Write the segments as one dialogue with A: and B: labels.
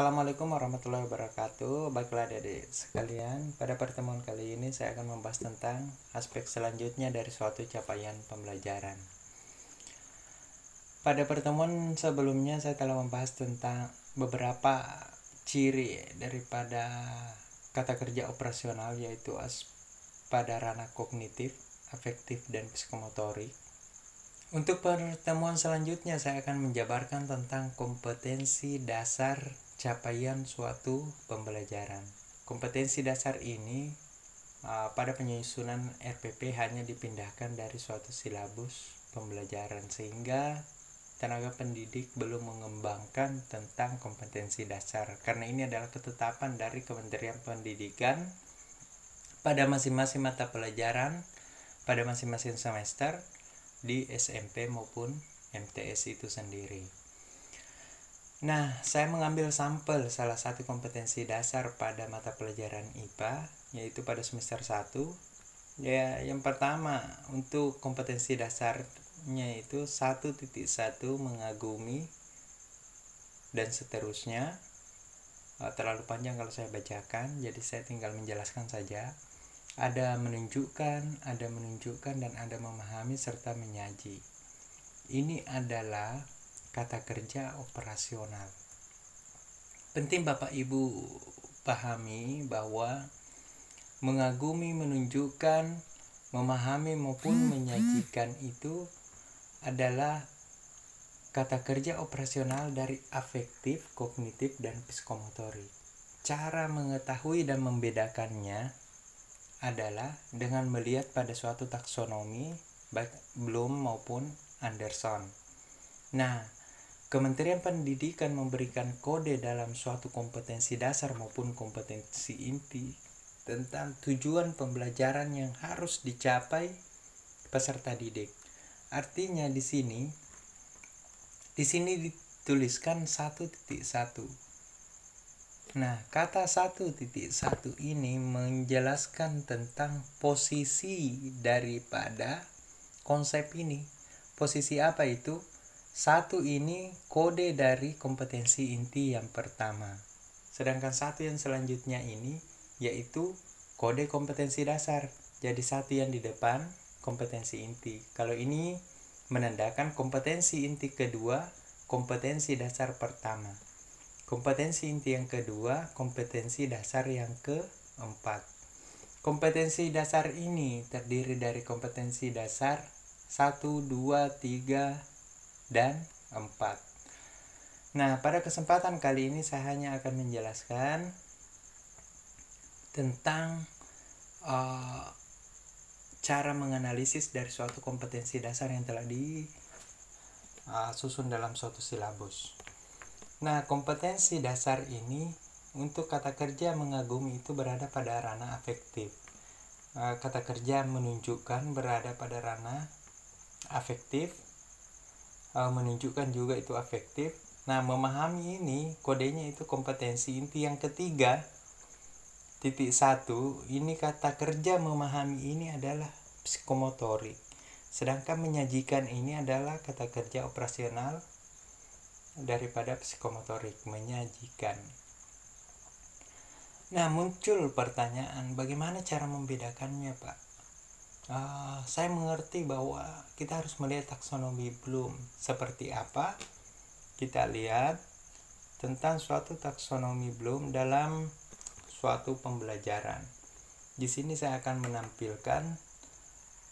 A: Assalamualaikum warahmatullahi wabarakatuh. Baiklah adik-adik sekalian, pada pertemuan kali ini saya akan membahas tentang aspek selanjutnya dari suatu capaian pembelajaran. Pada pertemuan sebelumnya saya telah membahas tentang beberapa ciri daripada kata kerja operasional, yaitu pada ranah kognitif, afektif, dan psikomotorik. Untuk pertemuan selanjutnya saya akan menjabarkan tentang kompetensi dasar capaian suatu pembelajaran. Kompetensi dasar ini pada penyusunan RPP hanya dipindahkan dari suatu silabus pembelajaran, sehingga tenaga pendidik belum mengembangkan tentang kompetensi dasar, karena ini adalah ketetapan dari Kementerian Pendidikan pada masing-masing mata pelajaran pada masing-masing semester di SMP maupun MTS itu sendiri. Nah, saya mengambil sampel salah satu kompetensi dasar pada mata pelajaran IPA, yaitu pada semester 1. Ya, yang pertama untuk kompetensi dasarnya itu 1.1 mengagumi dan seterusnya. Terlalu panjang kalau saya bacakan, jadi saya tinggal menjelaskan saja. Ada menunjukkan, dan ada memahami serta menyaji. Ini adalah kata kerja operasional. Penting Bapak Ibu pahami bahwa mengagumi, menunjukkan, memahami maupun menyajikan itu adalah kata kerja operasional dari afektif, kognitif, dan psikomotorik. Cara mengetahui dan membedakannya adalah dengan melihat pada suatu taksonomi baik Bloom maupun Anderson. Nah, Kementerian Pendidikan memberikan kode dalam suatu kompetensi dasar maupun kompetensi inti tentang tujuan pembelajaran yang harus dicapai peserta didik. Artinya di sini dituliskan 1.1. Nah, kata 1.1 ini menjelaskan tentang posisi daripada konsep ini. Posisi apa itu? 1 ini kode dari kompetensi inti yang pertama. Sedangkan 1 yang selanjutnya ini yaitu kode kompetensi dasar. Jadi 1 yang di depan kompetensi inti. Kalau ini menandakan kompetensi inti kedua, kompetensi dasar pertama. Kompetensi inti yang kedua, kompetensi dasar yang keempat. Kompetensi dasar ini terdiri dari kompetensi dasar 1, 2, 3, dan 4. Nah, pada kesempatan kali ini saya hanya akan menjelaskan tentang cara menganalisis dari suatu kompetensi dasar yang telah disusun dalam suatu silabus. Nah, kompetensi dasar ini untuk kata kerja mengagumi itu berada pada ranah afektif. Kata kerja menunjukkan berada pada ranah afektif. Menunjukkan juga itu afektif. Nah, memahami ini kodenya itu kompetensi inti yang ketiga. 1. Ini kata kerja memahami ini adalah psikomotorik. Sedangkan menyajikan ini adalah kata kerja operasional daripada psikomotorik, menyajikan. Nah, muncul pertanyaan, bagaimana cara membedakannya, Pak? Saya mengerti bahwa kita harus melihat taksonomi Bloom. Seperti apa? Kita lihat tentang suatu taksonomi Bloom dalam suatu pembelajaran. Di sini saya akan menampilkan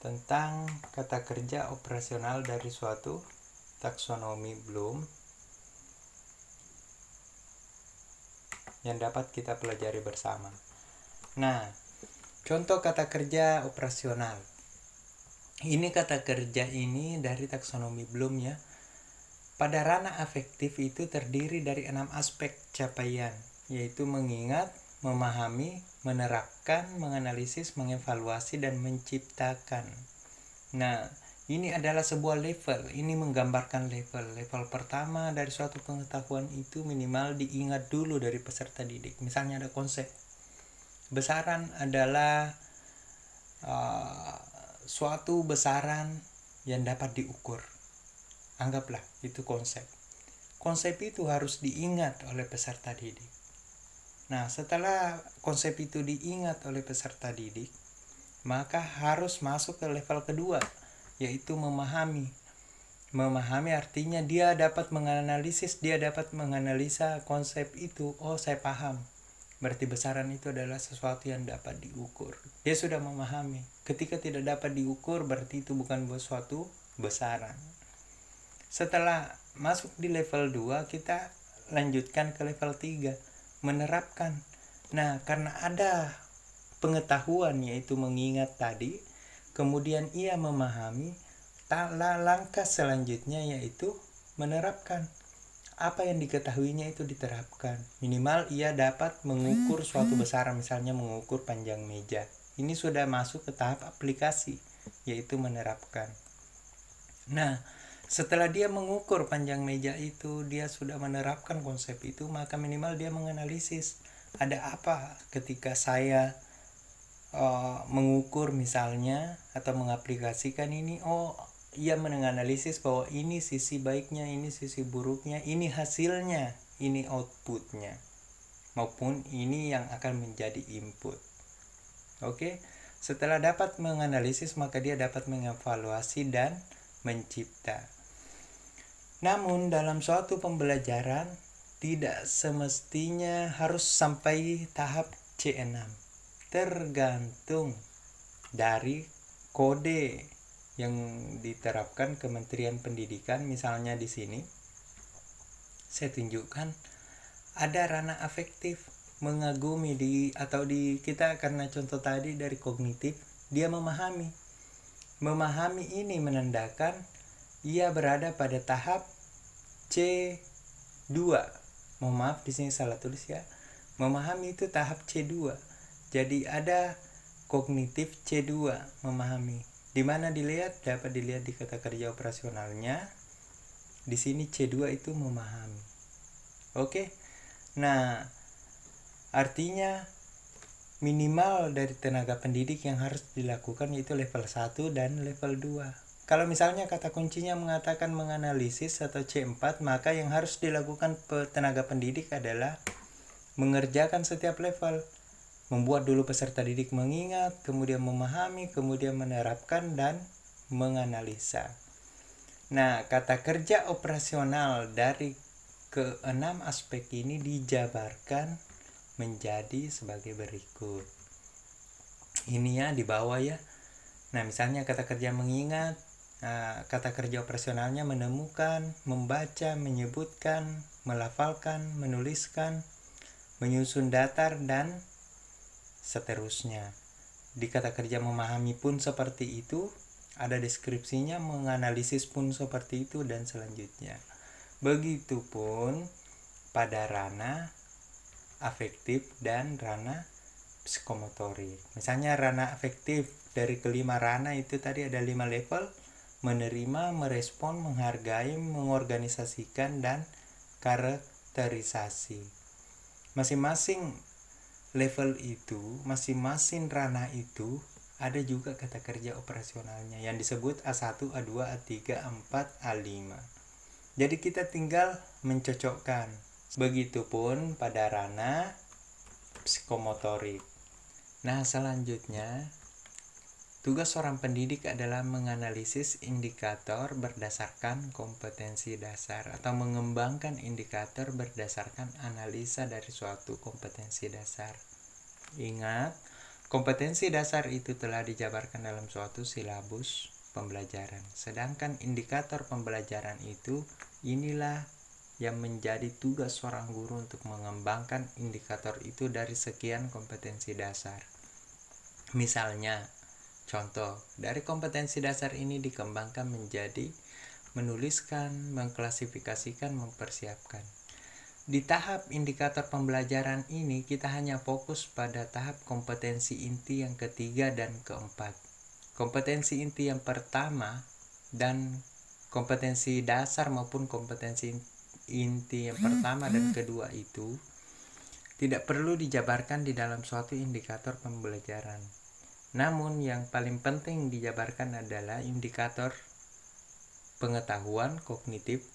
A: tentang kata kerja operasional dari suatu taksonomi Bloom yang dapat kita pelajari bersama. Nah, contoh kata kerja operasional. Ini kata kerja ini dari taksonomi Bloom ya. Pada ranah afektif itu terdiri dari 6 aspek capaian, yaitu mengingat, memahami, menerapkan, menganalisis, mengevaluasi, dan menciptakan. Nah, ini adalah sebuah level. Ini menggambarkan level. Level pertama dari suatu pengetahuan itu minimal diingat dulu dari peserta didik. Misalnya ada konsep. Besaran adalah suatu besaran yang dapat diukur. Anggaplah itu konsep. konsep itu harus diingat oleh peserta didik. Nah, setelah konsep itu diingat oleh peserta didik, maka harus masuk ke level kedua, yaitu memahami. Memahami artinya dia dapat menganalisis, dia dapat menganalisa konsep itu. Oh, saya paham. Berarti besaran itu adalah sesuatu yang dapat diukur. Dia sudah memahami. Ketika tidak dapat diukur, berarti itu bukan suatu besaran. Setelah masuk di level 2, kita lanjutkan ke level 3, menerapkan. Nah, karena ada pengetahuan yaitu mengingat tadi, kemudian ia memahami, langkah selanjutnya yaitu menerapkan. Apa yang diketahuinya itu diterapkan. Minimal ia dapat mengukur suatu besaran, misalnya mengukur panjang meja. Ini sudah masuk ke tahap aplikasi, yaitu menerapkan. Nah, setelah dia mengukur panjang meja itu, dia sudah menerapkan konsep itu, maka minimal dia menganalisis ada apa ketika saya mengukur misalnya atau mengaplikasikan ini. Oh, ia menganalisis bahwa ini sisi baiknya, ini sisi buruknya, ini hasilnya, ini outputnya, maupun ini yang akan menjadi input. Oke, setelah dapat menganalisis, maka dia dapat mengevaluasi dan mencipta. Namun dalam suatu pembelajaran tidak semestinya harus sampai tahap C6. Tergantung dari kode yang diterapkan Kementerian Pendidikan. Misalnya di sini saya tunjukkan ada ranah afektif, mengagumi atau kita karena contoh tadi dari kognitif, dia memahami. Memahami ini menandakan ia berada pada tahap C2. Mohon maaf di sini salah tulis ya. Memahami itu tahap C2. Jadi ada kognitif C2, memahami. Di mana dapat dilihat di kata kerja operasionalnya. Di sini C2 itu memahami. Oke. Nah, artinya minimal dari tenaga pendidik yang harus dilakukan yaitu level 1 dan level 2. Kalau misalnya kata kuncinya mengatakan menganalisis atau C4, maka yang harus dilakukan tenaga pendidik adalah mengerjakan setiap level. Membuat dulu peserta didik mengingat, kemudian memahami, kemudian menerapkan dan menganalisa. Nah, kata kerja operasional dari ke-6 aspek ini dijabarkan menjadi sebagai berikut. Ini ya di bawah ya. Nah, misalnya kata kerja mengingat, kata kerja operasionalnya menemukan, membaca, menyebutkan, melafalkan, menuliskan, menyusun datar, dan seterusnya. Di kata kerja memahami pun seperti itu, ada deskripsinya, menganalisis pun seperti itu, dan selanjutnya. Begitupun pada ranah afektif dan ranah psikomotorik. Misalnya ranah afektif, dari kelima ranah itu tadi ada 5 level: menerima, merespon, menghargai, mengorganisasikan, dan karakterisasi. Masing-masing level itu, masing-masing ranah itu ada juga kata kerja operasionalnya yang disebut A1, A2, A3, A4, A5. Jadi kita tinggal mencocokkan. Begitupun pada ranah psikomotorik. Nah, selanjutnya tugas seorang pendidik adalah menganalisis indikator berdasarkan kompetensi dasar atau mengembangkan indikator berdasarkan analisa dari suatu kompetensi dasar. Ingat, kompetensi dasar itu telah dijabarkan dalam suatu silabus pembelajaran. Sedangkan indikator pembelajaran itu inilah yang menjadi tugas seorang guru untuk mengembangkan indikator itu dari sekian kompetensi dasar. Misalnya, contoh, dari kompetensi dasar ini dikembangkan menjadi menuliskan, mengklasifikasikan, mempersiapkan. Di tahap indikator pembelajaran ini kita hanya fokus pada tahap kompetensi inti yang ketiga dan keempat. Kompetensi inti yang pertama dan kompetensi dasar maupun kompetensi inti yang pertama dan kedua itu tidak perlu dijabarkan di dalam suatu indikator pembelajaran. Namun yang paling penting dijabarkan adalah indikator pengetahuan kognitif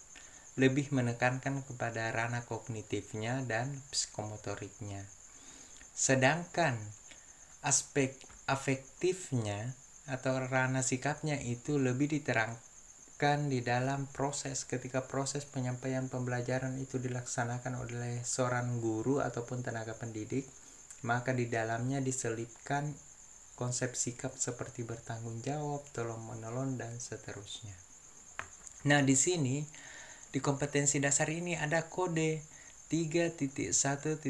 A: lebih menekankan kepada ranah kognitifnya dan psikomotoriknya. Sedangkan aspek afektifnya atau ranah sikapnya itu lebih diterangkan di dalam proses, ketika proses penyampaian pembelajaran itu dilaksanakan oleh seorang guru ataupun tenaga pendidik, maka di dalamnya diselipkan konsep sikap seperti bertanggung jawab, tolong menolong, dan seterusnya. Nah, di sini di kompetensi dasar ini ada kode 3.1.1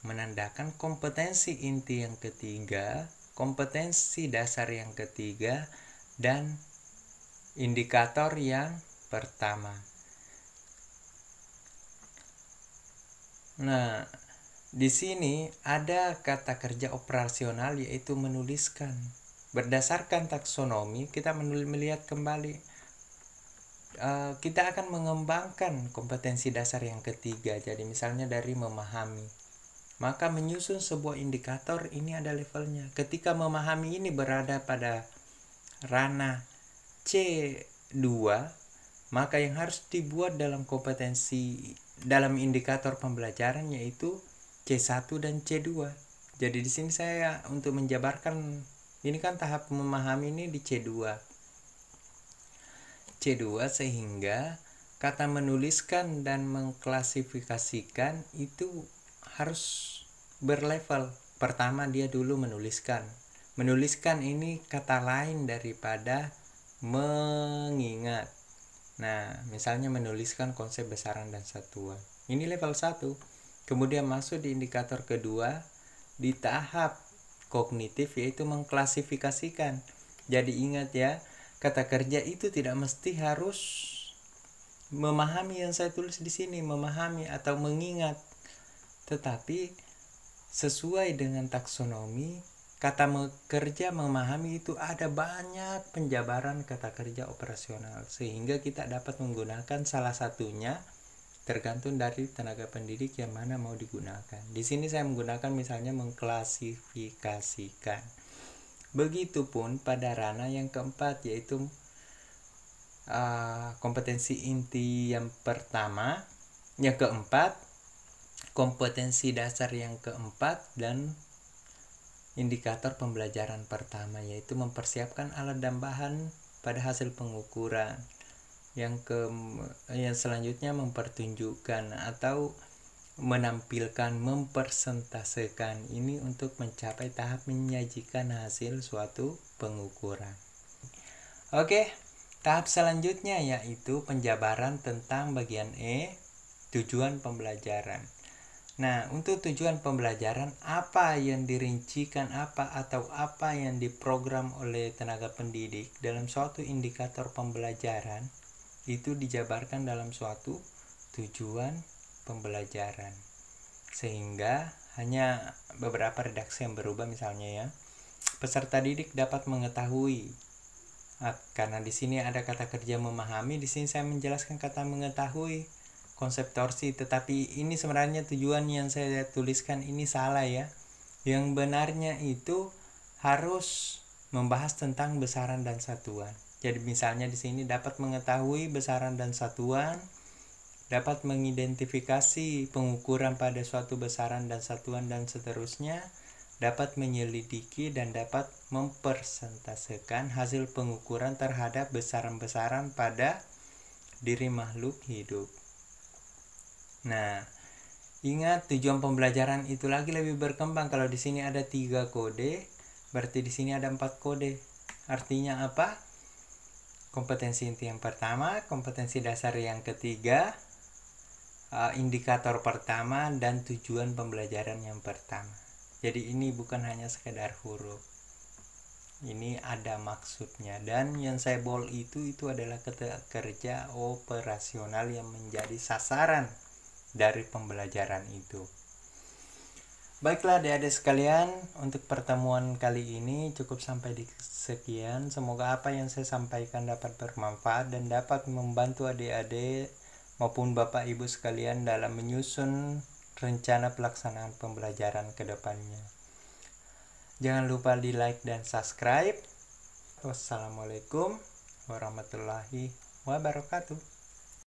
A: menandakan kompetensi inti yang ketiga, kompetensi dasar yang ketiga, dan indikator yang pertama. Nah, di sini ada kata kerja operasional, yaitu menuliskan. Berdasarkan taksonomi, kita melihat kembali, kita akan mengembangkan kompetensi dasar yang ketiga. Jadi misalnya dari memahami, maka menyusun sebuah indikator ini ada levelnya. Ketika memahami ini berada pada ranah C2, maka yang harus dibuat dalam kompetensi dalam indikator pembelajaran yaitu C1 dan C2. Jadi di sini saya untuk menjabarkan, ini kan tahap memahami ini di C2. Sehingga kata menuliskan dan mengklasifikasikan itu harus berlevel. Pertama dia dulu menuliskan. Menuliskan ini kata lain daripada mengingat. Nah, misalnya menuliskan konsep besaran dan satuan. Ini level 1. Kemudian masuk di indikator kedua di tahap kognitif, yaitu mengklasifikasikan. Jadi ingat ya, kata kerja itu tidak mesti harus memahami yang saya tulis di sini, memahami atau mengingat. Tetapi sesuai dengan taksonomi, kata kerja memahami itu ada banyak penjabaran kata kerja operasional, sehingga kita dapat menggunakan salah satunya tergantung dari tenaga pendidik yang mana mau digunakan. Di sini saya menggunakan misalnya mengklasifikasikan. Begitupun pada ranah yang keempat, yaitu kompetensi inti yang pertama, yang keempat, kompetensi dasar yang keempat, dan indikator pembelajaran pertama, yaitu mempersiapkan alat dan bahan pada hasil pengukuran. Yang selanjutnya mempertunjukkan atau menampilkan, mempresentasekan, ini untuk mencapai tahap menyajikan hasil suatu pengukuran. Oke, tahap selanjutnya yaitu penjabaran tentang bagian E, tujuan pembelajaran. Nah, untuk tujuan pembelajaran, apa yang dirincikan atau apa yang diprogram oleh tenaga pendidik dalam suatu indikator pembelajaran itu dijabarkan dalam suatu tujuan pembelajaran. Sehingga hanya beberapa redaksi yang berubah, misalnya ya. Peserta didik dapat mengetahui, karena di sini ada kata kerja memahami, di sini saya menjelaskan kata mengetahui, konsep torsi, tetapi ini sebenarnya tujuan yang saya tuliskan ini salah ya. Yang benarnya itu harus membahas tentang besaran dan satuan. Jadi misalnya di sini dapat mengetahui besaran dan satuan, dapat mengidentifikasi pengukuran pada suatu besaran dan satuan, dan seterusnya, dapat menyelidiki dan dapat mempresentasekan hasil pengukuran terhadap besaran-besaran pada diri makhluk hidup. Nah, ingat tujuan pembelajaran itu lagi lebih berkembang. Kalau di sini ada 3 kode, berarti di sini ada 4 kode. Artinya apa? Kompetensi inti yang pertama, kompetensi dasar yang ketiga, indikator pertama, dan tujuan pembelajaran yang pertama. Jadi ini bukan hanya sekedar huruf, ini ada maksudnya. Dan yang saya bold itu adalah kata kerja operasional yang menjadi sasaran dari pembelajaran itu. Baiklah adik-adik sekalian, untuk pertemuan kali ini cukup sampai di sekian. Semoga apa yang saya sampaikan dapat bermanfaat dan dapat membantu adik-adik maupun bapak ibu sekalian dalam menyusun rencana pelaksanaan pembelajaran ke depannya. Jangan lupa di like dan subscribe. Wassalamualaikum warahmatullahi wabarakatuh.